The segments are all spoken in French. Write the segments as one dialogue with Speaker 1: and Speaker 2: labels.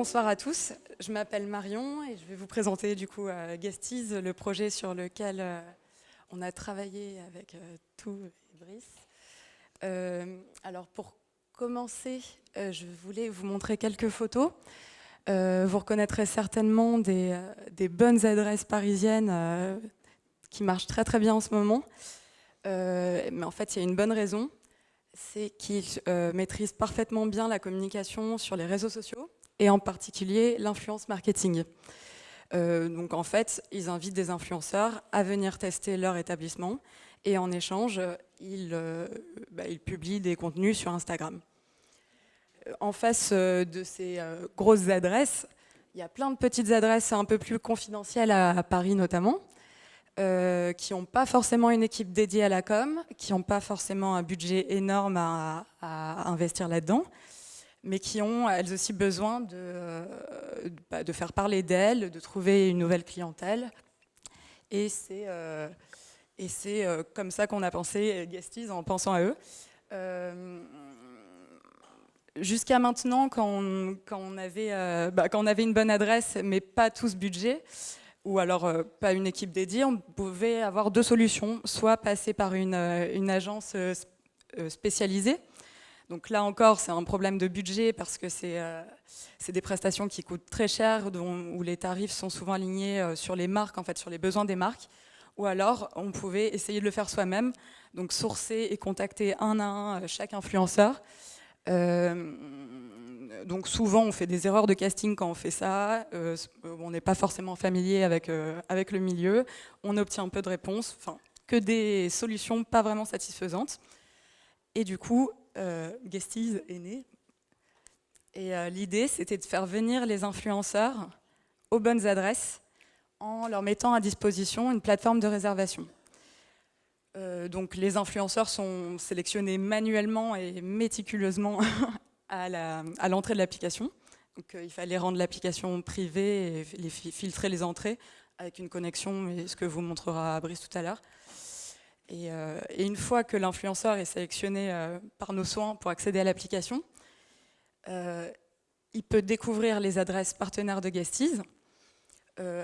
Speaker 1: Bonsoir à tous, je m'appelle Marion et je vais vous présenter du coup Guesties, le projet sur lequel on a travaillé avec Tou et Brice. Alors pour commencer, je voulais vous montrer quelques photos. Vous reconnaîtrez certainement des bonnes adresses parisiennes qui marchent très très bien en ce moment. Mais en fait, il y a une bonne raison, c'est qu'ils maîtrisent parfaitement bien la communication sur les réseaux sociaux et en particulier l'influence marketing. Donc en fait, ils invitent des influenceurs à venir tester leur établissement et en échange, ils publient des contenus sur Instagram. En face de ces grosses adresses, il y a plein de petites adresses un peu plus confidentielles à Paris notamment, qui n'ont pas forcément une équipe dédiée à la com, qui n'ont pas forcément un budget énorme à investir là-dedans, mais qui ont elles aussi besoin de faire parler d'elles, de trouver une nouvelle clientèle. Et c'est comme ça qu'on a pensé Guesties en pensant à eux. Jusqu'à maintenant, quand on avait une bonne adresse, mais pas tout ce budget, ou alors pas une équipe dédiée, on pouvait avoir deux solutions. Soit passer par une agence spécialisée. Donc là encore, c'est un problème de budget parce que c'est des prestations qui coûtent très cher, où les tarifs sont souvent alignés sur les marques, en fait, sur les besoins des marques. Ou alors, on pouvait essayer de le faire soi-même, donc sourcer et contacter un à un chaque influenceur. Donc souvent, on fait des erreurs de casting quand on fait ça. On n'est pas forcément familier avec le milieu. On obtient peu de réponses, enfin, que des solutions pas vraiment satisfaisantes. Et du coup, Guesties est né. Et l'idée, c'était de faire venir les influenceurs aux bonnes adresses en leur mettant à disposition une plateforme de réservation. Donc les influenceurs sont sélectionnés manuellement et méticuleusement à l'entrée de l'application. Donc il fallait rendre l'application privée et filtrer les entrées avec une connexion, ce que vous montrera Brice tout à l'heure. Et une fois que l'influenceur est sélectionné par nos soins pour accéder à l'application, il peut découvrir les adresses partenaires de Guesties,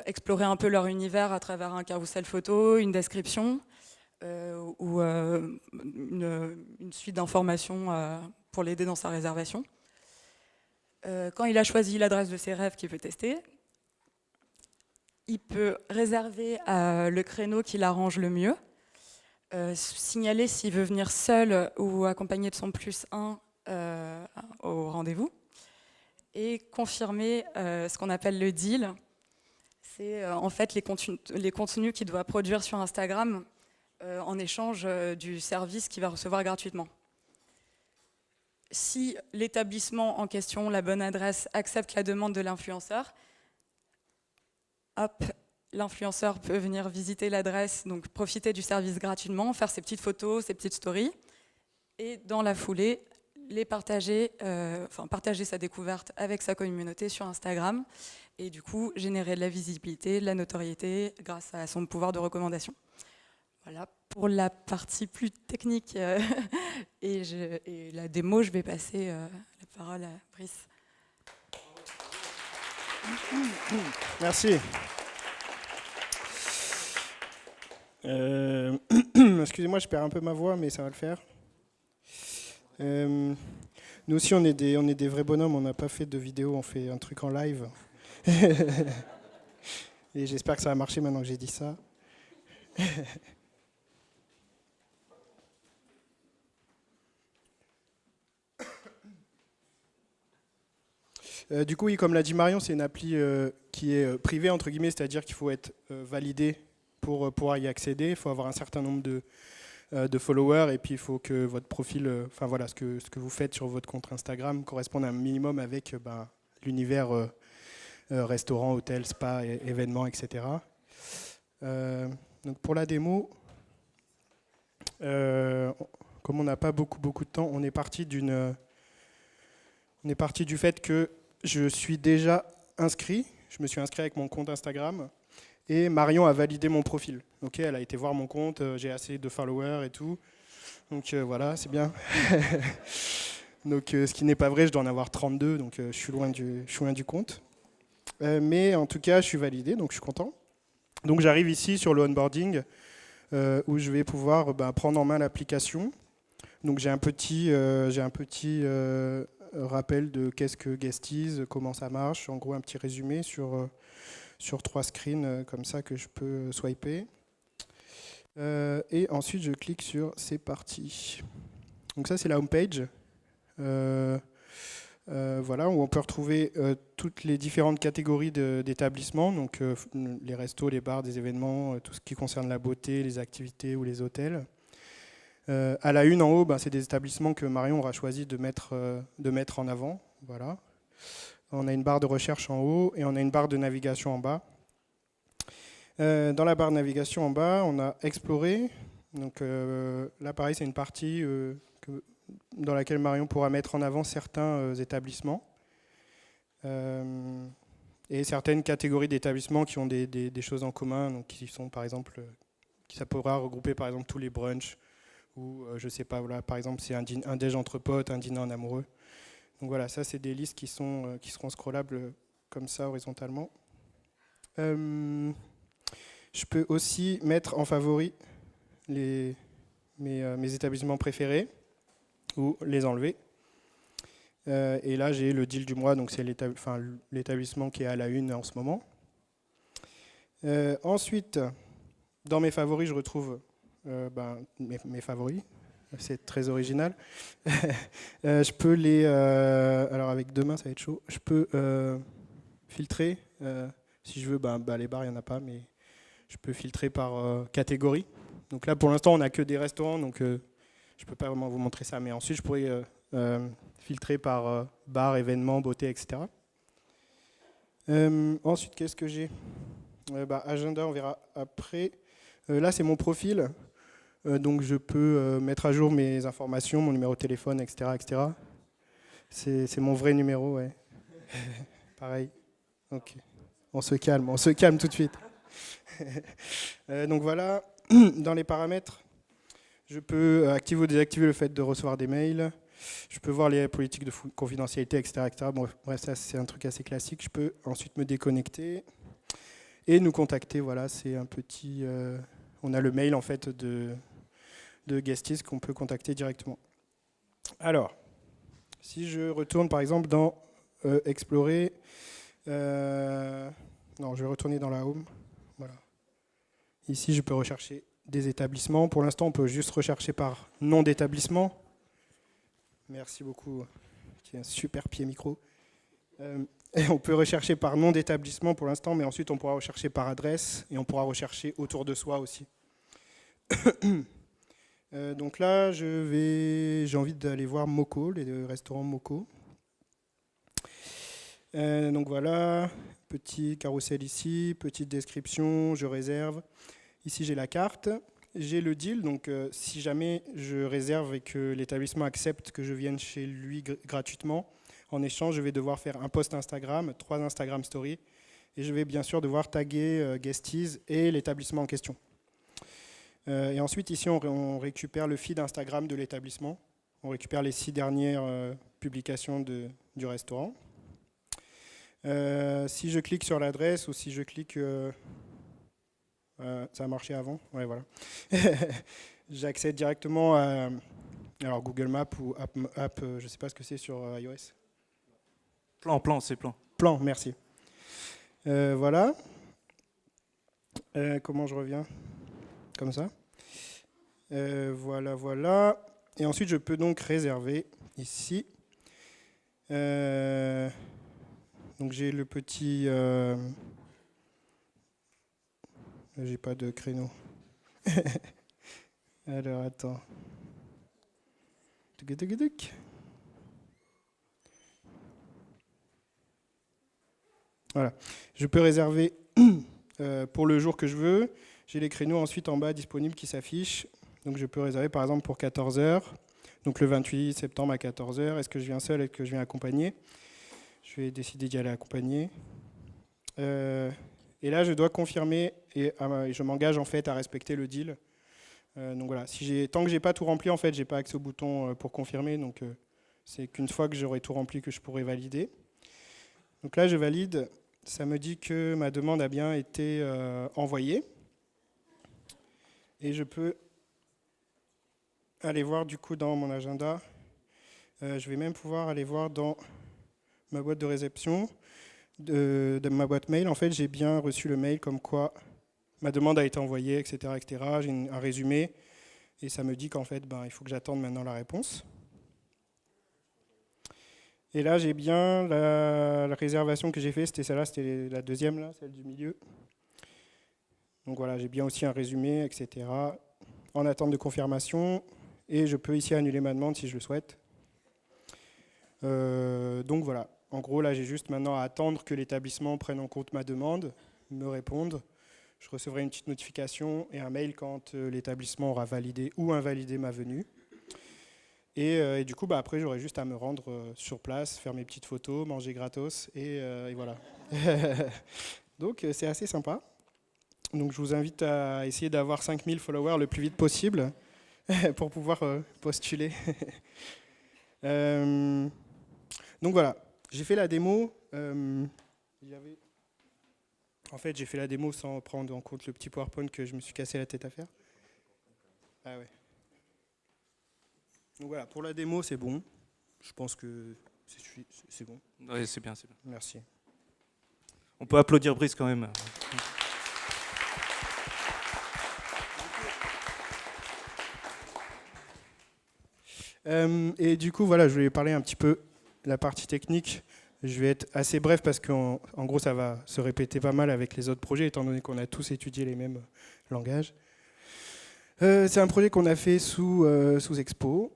Speaker 1: explorer un peu leur univers à travers un carrousel photo, une description ou une suite d'informations pour l'aider dans sa réservation. Quand il a choisi l'adresse de ses rêves qu'il veut tester, il peut réserver le créneau qui l'arrange le mieux, signaler s'il veut venir seul ou accompagné de son +1 au rendez-vous, et confirmer ce qu'on appelle le deal. C'est en fait les contenus qu'il doit produire sur Instagram en échange du service qu'il va recevoir gratuitement. Si l'établissement en question, la bonne adresse, accepte la demande de l'influenceur, hop, l'influenceur peut venir visiter l'adresse, donc profiter du service gratuitement, faire ses petites photos, ses petites stories, et dans la foulée, partager sa découverte avec sa communauté sur Instagram, et du coup générer de la visibilité, de la notoriété grâce à son pouvoir de recommandation. Voilà, pour la partie plus technique et la démo, je vais passer la parole à Brice.
Speaker 2: Merci. Excusez-moi, je perds un peu ma voix, mais ça va le faire. Nous aussi, on est des vrais bonhommes, on n'a pas fait de vidéo, on fait un truc en live. Et j'espère que ça va marcher maintenant que j'ai dit ça. Du coup, oui, comme l'a dit Marion, c'est une appli qui est privée, entre guillemets, c'est-à-dire qu'il faut être validé pour pouvoir y accéder. Il faut avoir un certain nombre de followers et puis il faut que votre profil, ce que vous faites sur votre compte Instagram corresponde un minimum avec l'univers restaurant, hôtel, spa, événements, etc. Donc pour la démo, comme on n'a pas beaucoup de temps, on est parti du fait que je suis déjà inscrit. Je me suis inscrit avec mon compte Instagram et Marion a validé mon profil. Okay, elle a été voir mon compte, j'ai assez de followers et tout. Donc voilà, c'est bien. Donc, ce qui n'est pas vrai, je dois en avoir 32, donc je suis loin du compte. Mais en tout cas, je suis validé, donc je suis content. Donc j'arrive ici sur le onboarding, où je vais pouvoir prendre en main l'application. Donc j'ai un petit rappel de qu'est-ce que Guesties, comment ça marche, en gros un petit résumé sur 3 screens comme ça que je peux swiper. Et ensuite je clique sur c'est parti. Donc ça c'est la homepage. Voilà, où on peut retrouver toutes les différentes catégories d'établissements, donc les restos, les bars, des événements, tout ce qui concerne la beauté, les activités ou les hôtels. À la une en haut, c'est des établissements que Marion aura choisi de mettre en avant. Voilà. On a une barre de recherche en haut et on a une barre de navigation en bas. Dans la barre de navigation en bas, on a explorer. Donc là, pareil, c'est une partie dans laquelle Marion pourra mettre en avant certains établissements et certaines catégories d'établissements qui ont des choses en commun, donc qui sont par exemple, ça pourra regrouper par exemple tous les brunchs ou je sais pas, voilà, par exemple c'est un déj entre potes, un dîner en amoureux. Donc voilà, ça c'est des listes qui seront scrollables comme ça horizontalement. Je peux aussi mettre en favori mes établissements préférés ou les enlever. Et là, j'ai le deal du mois, donc c'est l'établissement qui est à la une en ce moment. Ensuite, dans mes favoris, je retrouve mes favoris. C'est très original. Je peux alors avec 2 mains, ça va être chaud. Je peux filtrer. Si je veux, les bars, il n'y en a pas, mais je peux filtrer par catégorie. Donc là, pour l'instant, on n'a que des restaurants, donc je ne peux pas vraiment vous montrer ça. Mais ensuite, je pourrais filtrer par bar, événements, beauté, etc. Ensuite, qu'est-ce que j'ai ? Agenda, on verra après. Là, c'est mon profil. Donc, je peux mettre à jour mes informations, mon numéro de téléphone, etc. etc. C'est mon vrai numéro, ouais. Pareil. Ok. On se calme tout de suite. Donc voilà, dans les paramètres, je peux activer ou désactiver le fait de recevoir des mails. Je peux voir les politiques de confidentialité, etc. etc. Bon, bref, ça c'est un truc assez classique. Je peux ensuite me déconnecter et nous contacter. Voilà, c'est un petit... on a le mail en fait de Guesties qu'on peut contacter directement. Alors, si je retourne par exemple dans Explorer... non, je vais retourner dans la Home. Voilà. Ici, je peux rechercher des établissements. Pour l'instant, on peut juste rechercher par nom d'établissement. Merci beaucoup. Tiens, super pied micro. On peut rechercher par nom d'établissement pour l'instant, mais ensuite on pourra rechercher par adresse et on pourra rechercher autour de soi aussi. Donc là, j'ai envie d'aller voir Moco, les restaurants Moco. Donc voilà, petit carrousel ici, petite description, je réserve. Ici, j'ai la carte. J'ai le deal, donc si jamais je réserve et que l'établissement accepte que je vienne chez lui gratuitement, en échange, je vais devoir faire un post Instagram, 3 Instagram Stories, et je vais bien sûr devoir taguer Guesties et l'établissement en question. Et ensuite, ici, on récupère le feed Instagram de l'établissement. On récupère les 6 dernières publications du restaurant. Si je clique sur l'adresse ou si je clique... ça a marché avant, ouais, voilà. J'accède directement à Google Maps ou app je ne sais pas ce que c'est sur iOS.
Speaker 3: C'est plan.
Speaker 2: Plan, merci. Voilà. Comment je reviens ? Comme ça. Voilà. Et ensuite, je peux donc réserver ici. Donc j'ai le petit... J'ai pas de créneau. Alors, attends. Voilà. Je peux réserver pour le jour que je veux. J'ai les créneaux ensuite en bas disponibles qui s'affichent. Donc je peux réserver par exemple pour 14h. Donc le 28 septembre à 14h. Est-ce que je viens seul ? Est-ce que je viens accompagné ? Je vais décider d'y aller accompagné. Et là, je dois confirmer et je m'engage en fait à respecter le deal. Donc voilà, tant que j'ai pas tout rempli, en fait, j'ai pas accès au bouton pour confirmer. Donc C'est qu'une fois que j'aurai tout rempli, que je pourrai valider. Donc là, je valide. Ça me dit que ma demande a bien été envoyée. Et je peux aller voir du coup dans mon agenda. Je vais même pouvoir aller voir dans ma boîte de réception de ma boîte mail. En fait, j'ai bien reçu le mail comme quoi ma demande a été envoyée, etc. etc. J'ai un résumé et ça me dit qu'en fait, il faut que j'attende maintenant la réponse. Et là, j'ai bien la réservation que j'ai faite, c'était celle-là, c'était la deuxième, là, celle du milieu. Donc voilà, j'ai bien aussi un résumé, etc. En attente de confirmation. Et je peux ici annuler ma demande si je le souhaite. Donc voilà, en gros, là, j'ai juste maintenant à attendre que l'établissement prenne en compte ma demande, me réponde. Je recevrai une petite notification et un mail quand l'établissement aura validé ou invalidé ma venue. Et du coup, après, j'aurai juste à me rendre sur place, faire mes petites photos, manger gratos, et voilà. Donc, c'est assez sympa. Donc, je vous invite à essayer d'avoir 5000 followers le plus vite possible pour pouvoir postuler. Donc, voilà. J'ai fait la démo. En fait, j'ai fait la démo sans prendre en compte le petit PowerPoint que je me suis cassé la tête à faire. Ah ouais. Donc voilà, pour la démo, c'est bon. Je pense que c'est bon.
Speaker 3: Oui, c'est bien, c'est bien.
Speaker 2: Merci.
Speaker 3: On peut applaudir Brice quand même.
Speaker 2: Et du coup, voilà, je voulais parler un petit peu de la partie technique. Je vais être assez bref parce qu'en gros, ça va se répéter pas mal avec les autres projets, étant donné qu'on a tous étudié les mêmes langages. C'est un projet qu'on a fait sous Expo.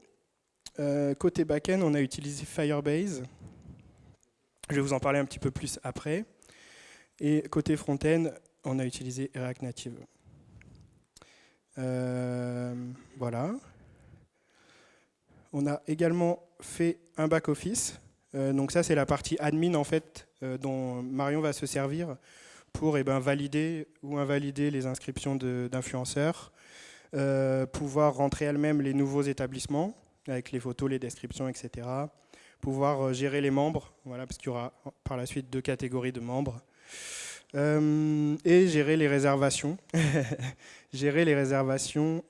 Speaker 2: Côté back-end, on a utilisé Firebase. Je vais vous en parler un petit peu plus après. Et côté front-end, on a utilisé React Native. Voilà. On a également fait un back-office. Donc ça, c'est la partie admin en fait, dont Marion va se servir pour valider ou invalider les inscriptions d'influenceurs, pouvoir rentrer elle-même les nouveaux établissements, avec les photos, les descriptions, etc. Pouvoir gérer les membres, voilà, parce qu'il y aura par la suite 2 catégories de membres. Et gérer les réservations. Gérer les réservations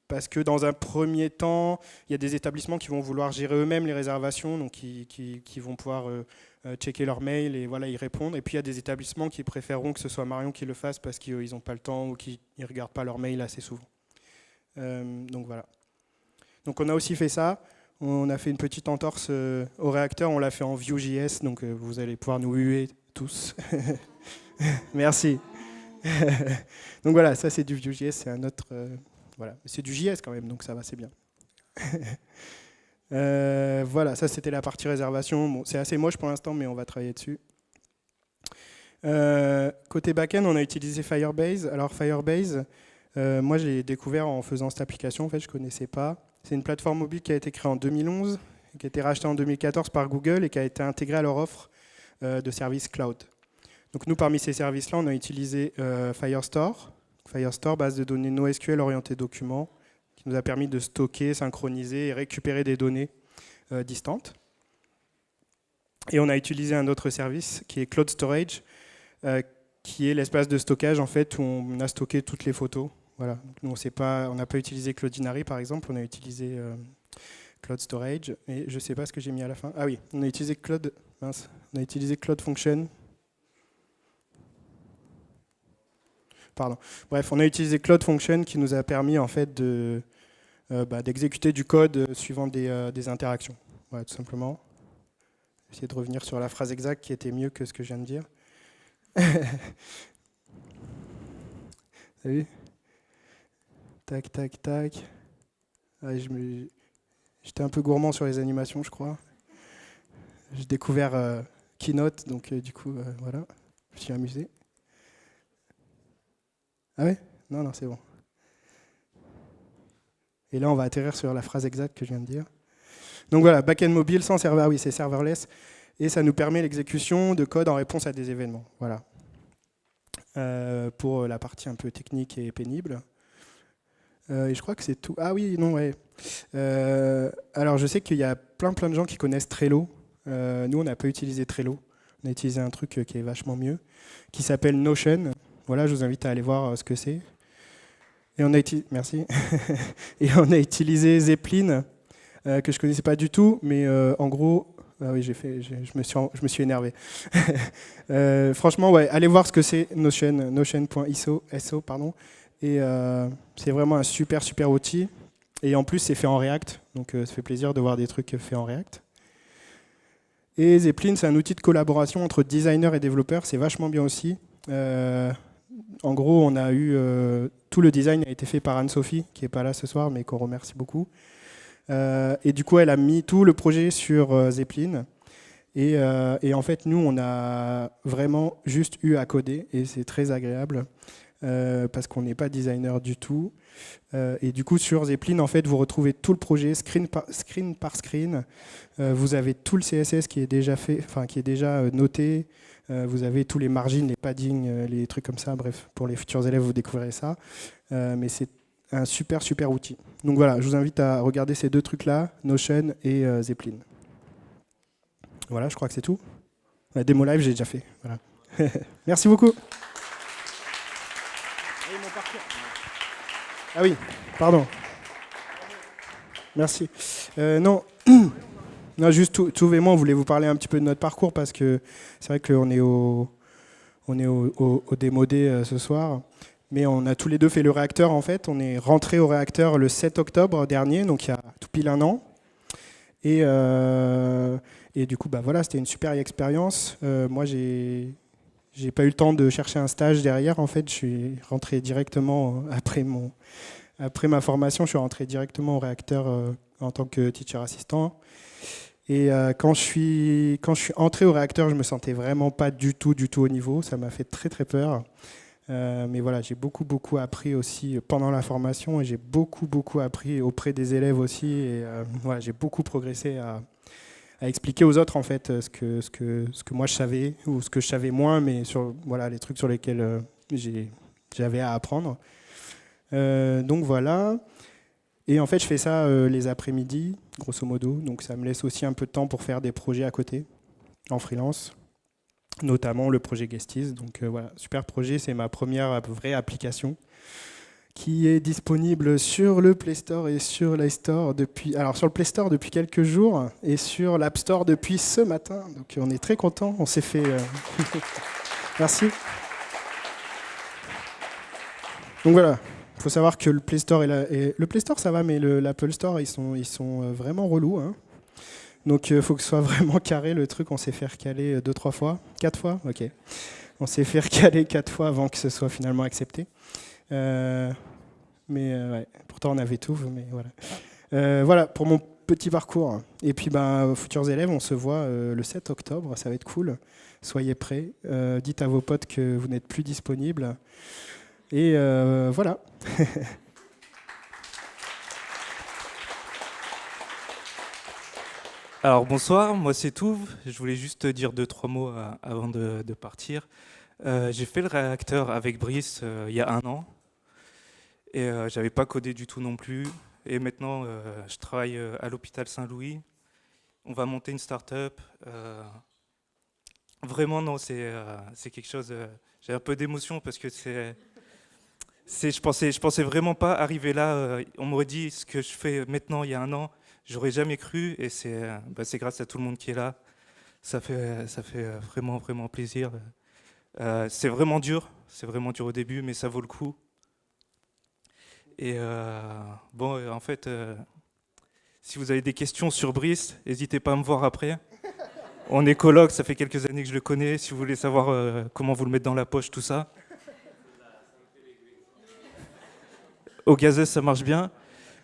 Speaker 2: parce que dans un premier temps, il y a des établissements qui vont vouloir gérer eux-mêmes les réservations, donc qui vont pouvoir checker leur mail et voilà, y répondre. Et puis il y a des établissements qui préféreront que ce soit Marion qui le fasse parce qu'ils n'ont pas le temps ou qu'ils ne regardent pas leur mail assez souvent. Donc voilà. Donc on a aussi fait ça. On a fait une petite entorse au réacteur, on l'a fait en Vue.js, donc vous allez pouvoir nous huer tous. Merci. Donc voilà, ça c'est du Vue.js, c'est un autre... voilà, c'est du JS quand même, donc ça va, c'est bien. Voilà, ça c'était la partie réservation. Bon, c'est assez moche pour l'instant, mais on va travailler dessus. Côté back-end, on a utilisé Firebase. Alors Firebase, moi j'ai découvert en faisant cette application, en fait je ne connaissais pas. C'est une plateforme mobile qui a été créée en 2011, qui a été rachetée en 2014 par Google et qui a été intégrée à leur offre de services cloud. Donc nous, parmi ces services-là, on a utilisé Firestore. Firestore, base de données NoSQL orientée documents, qui nous a permis de stocker, synchroniser et récupérer des données distantes. Et on a utilisé un autre service qui est Cloud Storage, qui est l'espace de stockage en fait, où on a stocké toutes les photos. Voilà. Nous, on n'a pas utilisé Cloudinary par exemple, on a utilisé Cloud Storage. Et je ne sais pas ce que j'ai mis à la fin. Ah oui, on a utilisé Cloud Function. Pardon. Bref, on a utilisé Cloud Function qui nous a permis en fait d'exécuter du code suivant des interactions. Voilà, tout simplement. Essayer de revenir sur la phrase exacte qui était mieux que ce que je viens de dire. Salut. Tac, tac, tac. Ah, j'étais un peu gourmand sur les animations, je crois. J'ai découvert Keynote, donc du coup, voilà, je me suis amusé. Ah ouais? Non, c'est bon. Et là, on va atterrir sur la phrase exacte que je viens de dire. Donc voilà, back-end mobile sans serveur, oui, c'est serverless. Et ça nous permet l'exécution de code en réponse à des événements. Voilà. Pour la partie un peu technique et pénible. Et je crois que c'est tout. Ah oui, non, ouais. Alors, je sais qu'il y a plein de gens qui connaissent Trello. Nous, on n'a pas utilisé Trello. On a utilisé un truc qui est vachement mieux, qui s'appelle Notion. Voilà, je vous invite à aller voir ce que c'est. Et on a Merci. Et on a utilisé Zeppelin, que je connaissais pas du tout, mais en gros, ah oui, je me suis énervé. Franchement, ouais, allez voir ce que c'est Notion, notion.so, pardon. Et c'est vraiment un super outil. Et en plus, c'est fait en React, donc ça fait plaisir de voir des trucs faits en React. Et Zeppelin, c'est un outil de collaboration entre designers et développeurs, c'est vachement bien aussi. En gros, on a eu tout le design a été fait par Anne-Sophie, qui n'est pas là ce soir, mais qu'on remercie beaucoup. Et du coup, elle a mis tout le projet sur Zeppelin. Et en fait, nous, on a vraiment juste eu à coder, et c'est très agréable, parce qu'on n'est pas designer du tout. Et du coup, sur Zeppelin, en fait, vous retrouvez tout le projet, screen par screen. Vous avez tout le CSS qui est déjà fait, enfin qui est déjà noté. Vous avez tous les margins, les paddings, les trucs comme ça. Bref, pour les futurs élèves, vous découvrirez ça. Mais c'est un super outil. Donc voilà, je vous invite à regarder ces deux trucs-là, Notion et Zeppelin. Voilà, je crois que c'est tout. La démo live, j'ai déjà fait. Voilà. Merci beaucoup. Ah oui, pardon. Merci. Non, juste Touve et moi, on voulait vous parler un petit peu de notre parcours parce que c'est vrai qu'on est au démodé ce soir. Mais on a tous les deux fait le réacteur en fait. On est rentré au réacteur le 7 octobre dernier, donc il y a tout pile un an. Et du coup, bah voilà, c'était une super expérience. Moi, j'ai pas eu le temps de chercher un stage derrière. En fait, je suis rentré directement après ma formation. Je suis rentré directement au réacteur en tant que teacher assistant. Et quand je suis entré au réacteur, je me sentais vraiment pas du tout au niveau. Ça m'a fait très peur. Mais voilà, j'ai beaucoup appris aussi pendant la formation et j'ai beaucoup appris auprès des élèves aussi. Et voilà, j'ai beaucoup progressé à expliquer aux autres en fait ce que moi je savais ou ce que je savais moins, mais sur voilà les trucs sur lesquels j'avais à apprendre. Donc voilà. Et en fait, je fais ça les après-midi, grosso modo. Donc ça me laisse aussi un peu de temps pour faire des projets à côté, en freelance. Notamment le projet Guesties. Donc voilà, super projet, c'est ma première vraie application qui est disponible sur le Play Store et sur l'iStore sur le Play Store depuis quelques jours et sur l'App Store depuis ce matin. Donc on est très contents, on s'est fait... Merci. Donc voilà, il faut savoir que le Play Store le Play Store ça va, mais l'Apple Store ils sont vraiment relous, hein. Donc il faut que ce soit vraiment carré le truc. On s'est fait recaler 2-3 fois, 4 fois, ok. On s'est fait recaler 4 fois avant que ce soit finalement accepté. Mais ouais, pourtant on avait tout, mais voilà. Voilà pour mon petit parcours. Et puis futurs élèves, on se voit le 7 octobre, ça va être cool. Soyez prêts. Dites à vos potes que vous n'êtes plus disponibles. Et voilà.
Speaker 3: Alors bonsoir, moi c'est Touve. Je voulais juste te dire 2-3 mots avant de partir. J'ai fait le réacteur avec Brice il y a 1 an. Et j'avais pas codé du tout non plus. Et maintenant, je travaille à l'hôpital Saint-Louis. On va monter une start-up. Vraiment, non, c'est quelque chose... j'ai un peu d'émotion parce que je pensais vraiment pas arriver là. On m'aurait dit ce que je fais maintenant, il y a 1 an. J'aurais jamais cru. Et c'est grâce à tout le monde qui est là. Ça fait vraiment plaisir. C'est vraiment dur au début, mais ça vaut le coup. Et en fait, si vous avez des questions sur Brice, n'hésitez pas à me voir après. On est coloc, ça fait quelques années que je le connais. Si vous voulez savoir comment vous le mettre dans la poche, tout ça. Au gazeuse, ça marche bien.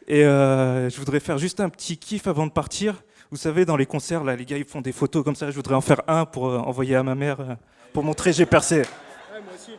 Speaker 3: Et je voudrais faire juste un petit kiff avant de partir. Vous savez, dans les concerts, là, les gars, ils font des photos comme ça. Je voudrais en faire un pour envoyer à ma mère, pour montrer j'ai percé.
Speaker 2: Ouais, moi aussi.